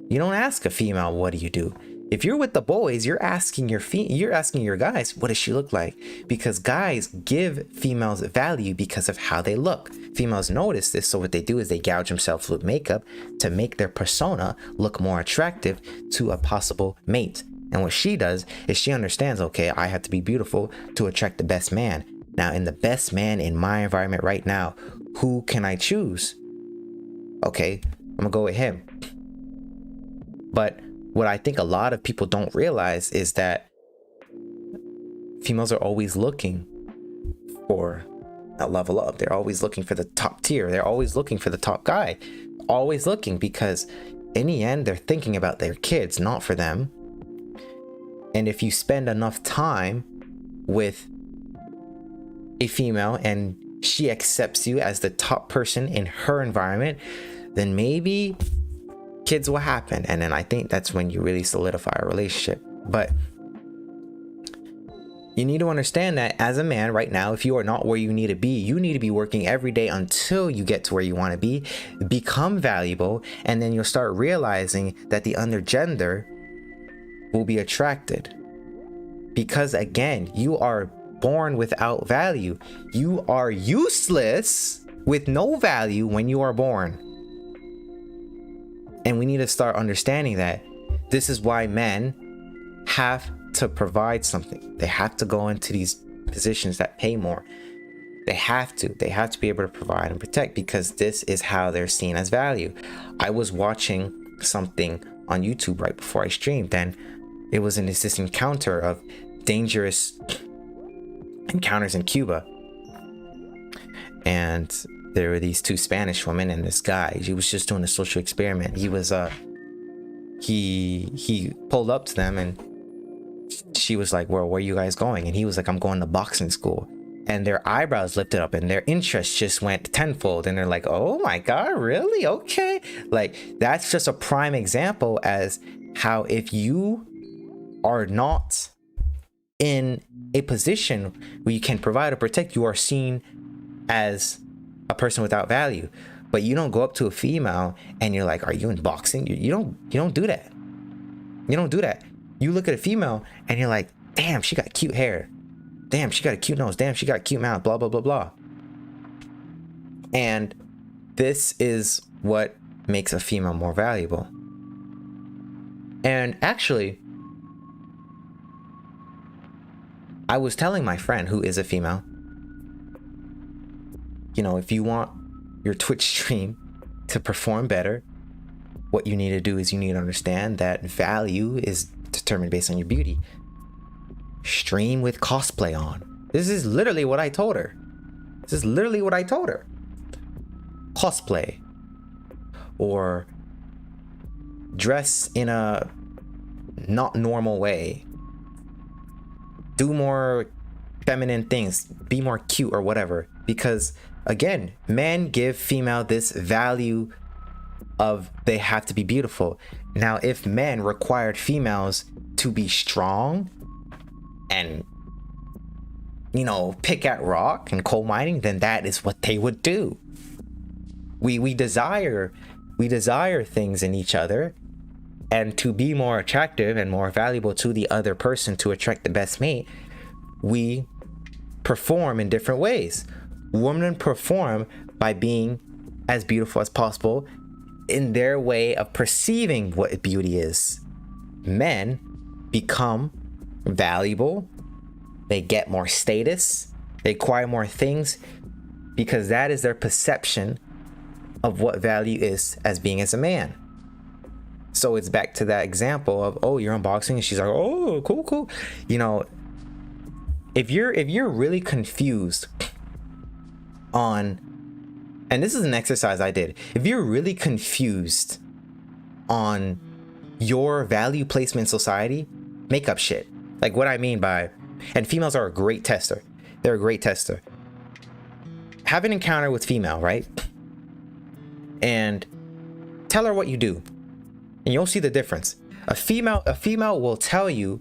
You don't ask a female, what do you do? If you're with the boys, you're asking your guys, what does she look like? Because guys give females value because of how they look. Females notice this, so what they do is they gouge themselves with makeup to make their persona look more attractive to a possible mate. And what she does is she understands, okay, I have to be beautiful to attract the best man. Now, in the best man in my environment right now, who can I choose? Okay, I'm gonna go with him. But what I think a lot of people don't realize is that females are always looking for a level up. They're always looking for the top tier. They're always looking for the top guy. Always looking, because in the end, they're thinking about their kids, not for them. And if you spend enough time with a female and she accepts you as the top person in her environment, then maybe kids will happen. And then I think that's when you really solidify a relationship. But you need to understand that as a man right now, if you are not where you need to be working every day until you get to where you want to be, become valuable, and then you'll start realizing that the other gender will be attracted. Because again, you are born without value. You are useless with no value when you are born. And we need to start understanding that. This is why men have to provide something. They have to go into these positions that pay more. They have to be able to provide and protect, because this is how they're seen as value. I was watching something on YouTube right before I streamed, and it was this encounter of dangerous encounters in Cuba. And there were these two Spanish women and this guy. He was just doing a social experiment. He was he pulled up to them, and she was like, well, where are you guys going? And he was like, I'm going to boxing school. And their eyebrows lifted up and their interest just went tenfold. And they're like, oh my God, really? Okay. Like, that's just a prime example as how if you are not in a position where you can provide or protect, you are seen as a person without value. But you don't go up to a female and you're like, are you in boxing? You don't do that. You don't do that. You look at a female and you're like, damn, she got cute hair. Damn, she got a cute nose. Damn, she got a cute mouth. Blah, blah, blah, blah. And this is what makes a female more valuable. And actually, I was telling my friend who is a female, you know, if you want your Twitch stream to perform better, what you need to do is you need to understand that value is determined based on your beauty. Stream with cosplay on. This is literally what I told her. Cosplay. Or dress in a not normal way. Do more feminine things. Be more cute or whatever. Because again, men give female this value of they have to be beautiful. Now, if men required females to be strong and pick at rock and coal mining, then that is what they would do. We desire things in each other, and to be more attractive and more valuable to the other person, to attract the best mate, we perform in different ways. Women perform by being as beautiful as possible in their way of perceiving what beauty is. Men become valuable, they get more status, they acquire more things, because that is their perception of what value is as being as a man. So it's back to that example of, oh, you're unboxing, and she's like, oh, cool. If you're really confused on, and this is an exercise I did, if you're really confused on your value placement in society, make up shit. Like what I mean by, and females are a great tester. They're a great tester. Have an encounter with female, right? And tell her what you do, and you'll see the difference. A female will tell you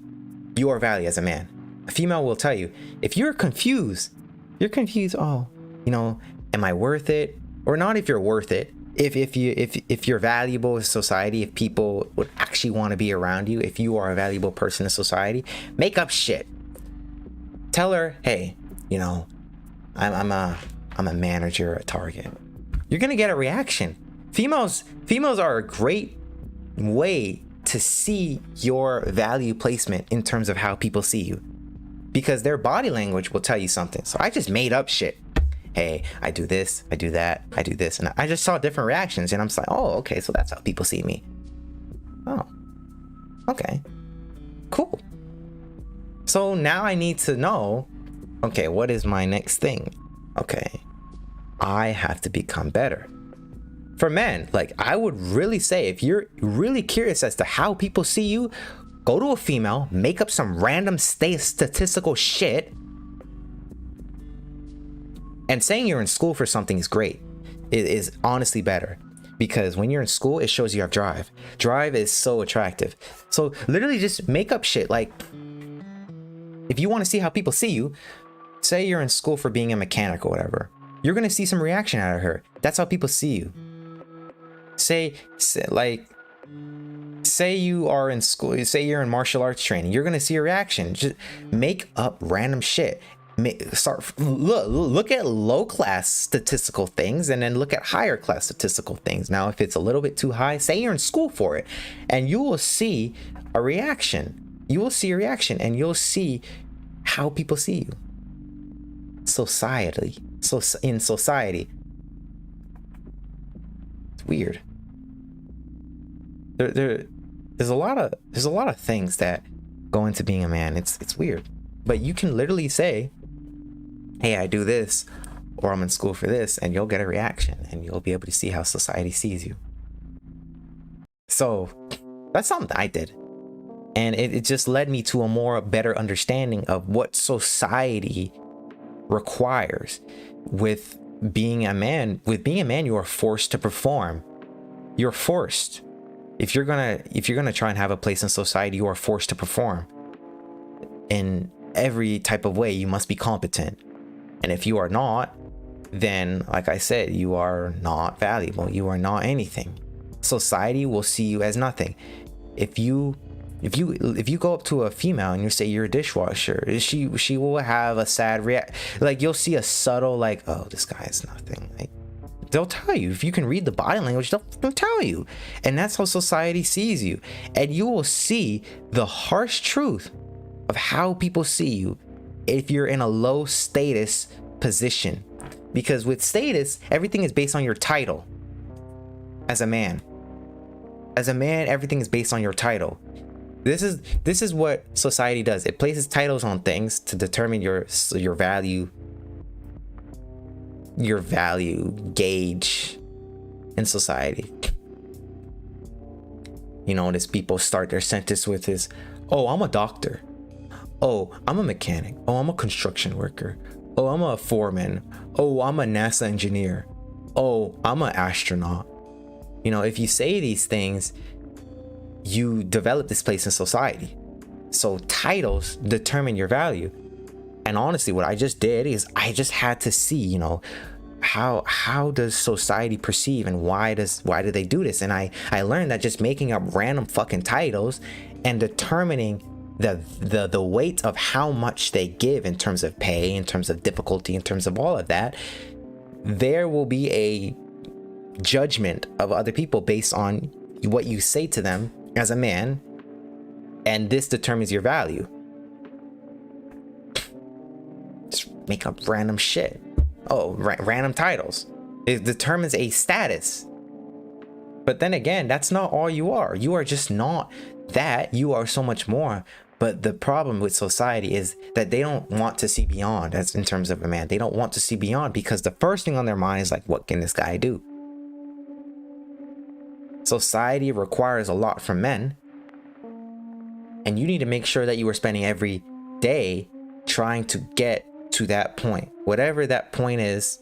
your value as a man. A female will tell you, if you're confused, oh, am I worth it? Or not if you're worth it. If you're valuable in society, if people would actually want to be around you, if you are a valuable person in society, make up shit. Tell her, hey, I'm a manager at Target. You're gonna get a reaction. Females are a great way to see your value placement in terms of how people see you, because their body language will tell you something. So I just made up shit. Hey, I do this, I do that, I do this, and I just saw different reactions, and I'm just like, oh, okay, so that's how people see me. Oh, okay, cool. So now I need to know, okay, what is my next thing? Okay, I have to become better. For men, like, I would really say, if you're really curious as to how people see you, go to a female, make up some random statistical shit. And saying you're in school for something is great. It is honestly better, because when you're in school, it shows you have drive. Drive is so attractive. So literally just make up shit. Like, if you want to see how people see you, say you're in school for being a mechanic or whatever, you're going to see some reaction out of her. That's how people see you. Say you are in school, say you're in martial arts training, you're going to see a reaction. Just make up random shit. Look at low class statistical things, and then look at higher class statistical things. Now, if it's a little bit too high, say you're in school for it, and you will see a reaction. You will see a reaction, and you'll see how people see you. Society. So in society, it's weird. There's a lot of things that go into being a man. It's weird, but you can literally say, hey, I do this, or I'm in school for this, and you'll get a reaction, and you'll be able to see how society sees you. So that's something I did, and it just led me to a better understanding of what society requires. With being a man, you are forced to perform. You're forced. If you're gonna try and have a place in society, you are forced to perform in every type of way. You must be competent. And if you are not, then, like I said, you are not valuable. You are not anything. Society will see you as nothing. If you go up to a female and you say you're a dishwasher, she will have a sad like, you'll see a subtle, like, oh, this guy is nothing. Like, they'll tell you. If you can read the body language, they'll tell you. And that's how society sees you. And you will see the harsh truth of how people see you if you're in a low status position. Because with status, everything is based on your title. As a man, everything is based on your title. This is what society does. It places titles on things to determine your value gauge in society. You notice people start their sentence with this, oh, I'm a doctor. Oh, I'm a mechanic. Oh, I'm a construction worker. Oh, I'm a foreman. Oh, I'm a NASA engineer. Oh, I'm an astronaut. If you say these things, you develop this place in society. So titles determine your value. And honestly, what I just did is I just had to see, you know, how does society perceive, and why do they do this? And I learned that just making up random fucking titles and determining the weight of how much they give in terms of pay, in terms of difficulty, in terms of all of that, there will be a judgment of other people based on what you say to them as a man, and this determines your value. Just make up random shit. Random titles. It determines a status. But then again, that's not all you are. You are just not that. You are so much more. But the problem with society is that they don't want to see beyond, as in terms of a man. They don't want to see beyond, because the first thing on their mind is like, what can this guy do? Society requires a lot from men, and you need to make sure that you are spending every day trying to get to that point. Whatever that point is,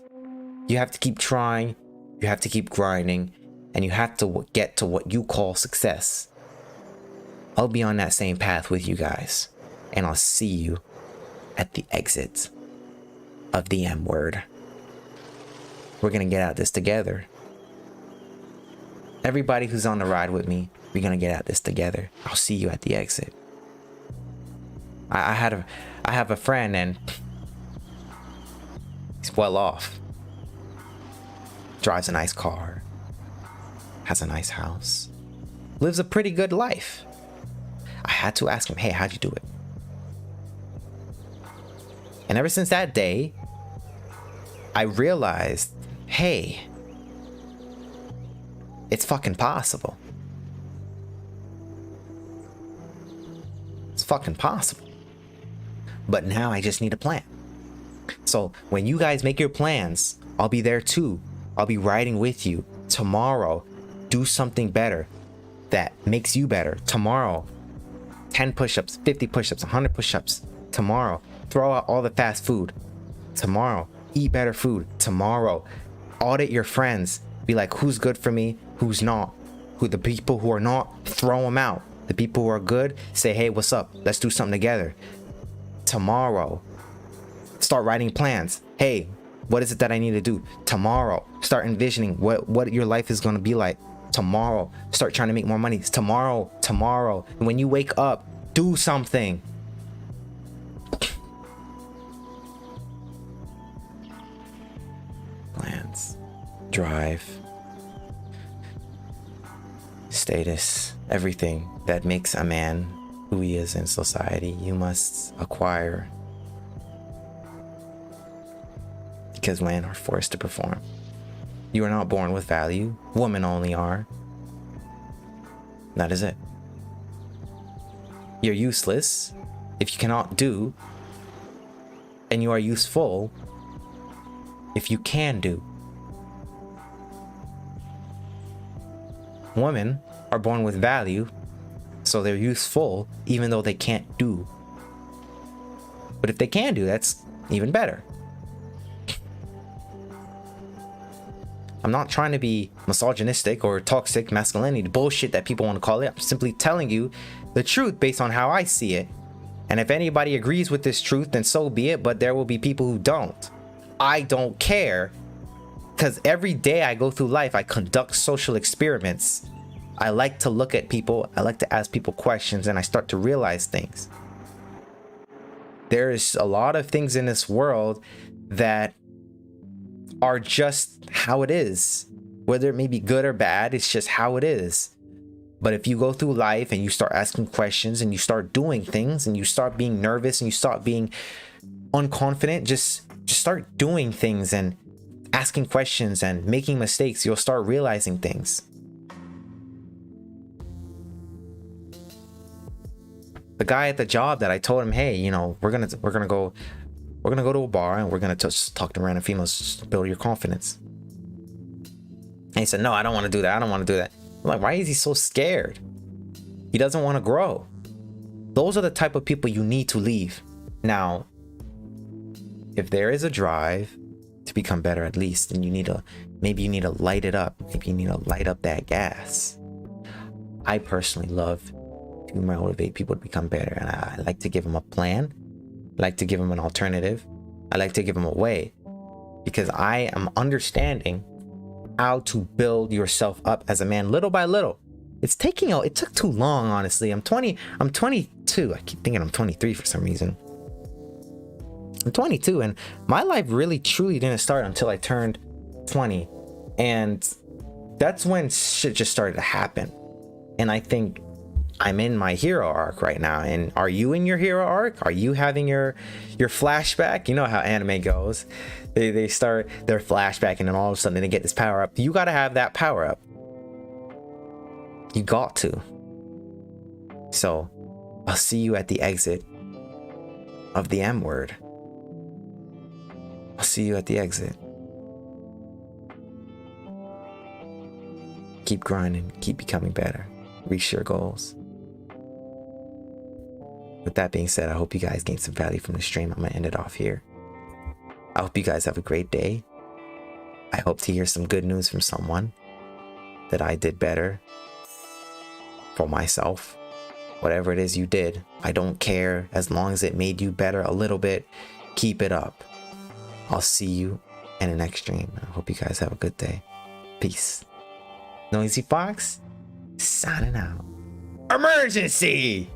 you have to keep trying, you have to keep grinding, and you have to get to what you call success. I'll be on that same path with you guys, and I'll see you at the exit of the M word. We're gonna get out this together. Everybody who's on the ride with me, we're gonna get out this together. I'll see you at the exit. I have a friend, and he's well off. Drives a nice car, has a nice house, lives a pretty good life. I had to ask him, hey, how'd you do it? And ever since that day, I realized, hey, it's fucking possible. It's fucking possible. But now I just need a plan. So when you guys make your plans, I'll be there too. I'll be riding with you. Tomorrow, do something better that makes you better. Tomorrow, 10 push-ups, 50 push-ups, 100 push-ups. Tomorrow, throw out all the fast food. Tomorrow, eat better food. Tomorrow, audit your friends. Be like, who's good for me, who's not. Who the people who are not, throw them out. The people who are good, say, hey, what's up? Let's do something together. Tomorrow, start writing plans. Hey, what is it that I need to do? Tomorrow, start envisioning what your life is going to be like. Tomorrow, start trying to make more money. Tomorrow. And when you wake up, do something. Plans, drive, status, everything that makes a man who he is in society, you must acquire, because men are forced to perform. You are not born with value. Women only are. That is it. You're useless if you cannot do, and you are useful if you can do. Women are born with value, so they're useful even though they can't do. But if they can do, that's even better. I'm not trying to be misogynistic or toxic masculinity, the bullshit that people want to call it. I'm simply telling you the truth based on how I see it. And if anybody agrees with this truth, then so be it, but there will be people who don't. I don't care, because every day I go through life, I conduct social experiments. I like to look at people, I like to ask people questions, and I start to realize things. There's a lot of things in this world that are just how it is. Whether it may be good or bad, it's just how it is. But if you go through life and you start asking questions and you start doing things and you start being nervous and you start being unconfident, just start doing things and asking questions and making mistakes, you'll start realizing things. The guy at the job that I told him, hey, you know, we're gonna go to a bar and we're gonna just talk to random females, just build your confidence. And he said, no, I don't want to do that. I'm like, why is he so scared? He doesn't want to grow. Those are the type of people you need to leave. Now, if there is a drive to become better, at least, then maybe you need to light it up. Maybe you need to light up that gas. I personally love to motivate people to become better, and I like to give them a plan I like to give them an alternative. I like to give them a way, because I am understanding how to build yourself up as a man little by little. It took too long, honestly. I'm 22. I keep thinking I'm 23 for some reason. I'm 22, and my life really truly didn't start until I turned 20. And that's when shit just started to happen. And I think I'm in my hero arc right now. And are you in your hero arc? Are you having your flashback? You know how anime goes. They start their flashback, and then all of a sudden they get this power up. You got to have that power up. You got to. So I'll see you at the exit of the M word. I'll see you at the exit. Keep grinding, keep becoming better, reach your goals. With that being said, I hope you guys gained some value from the stream. I'm gonna end it off here. I hope you guys have a great day. I hope to hear some good news from someone that I did better for myself. Whatever it is you did, I don't care. As long as it made you better a little bit, keep it up. I'll see you in the next stream. I hope you guys have a good day. Peace. Noisy Fox, signing out. Emergency!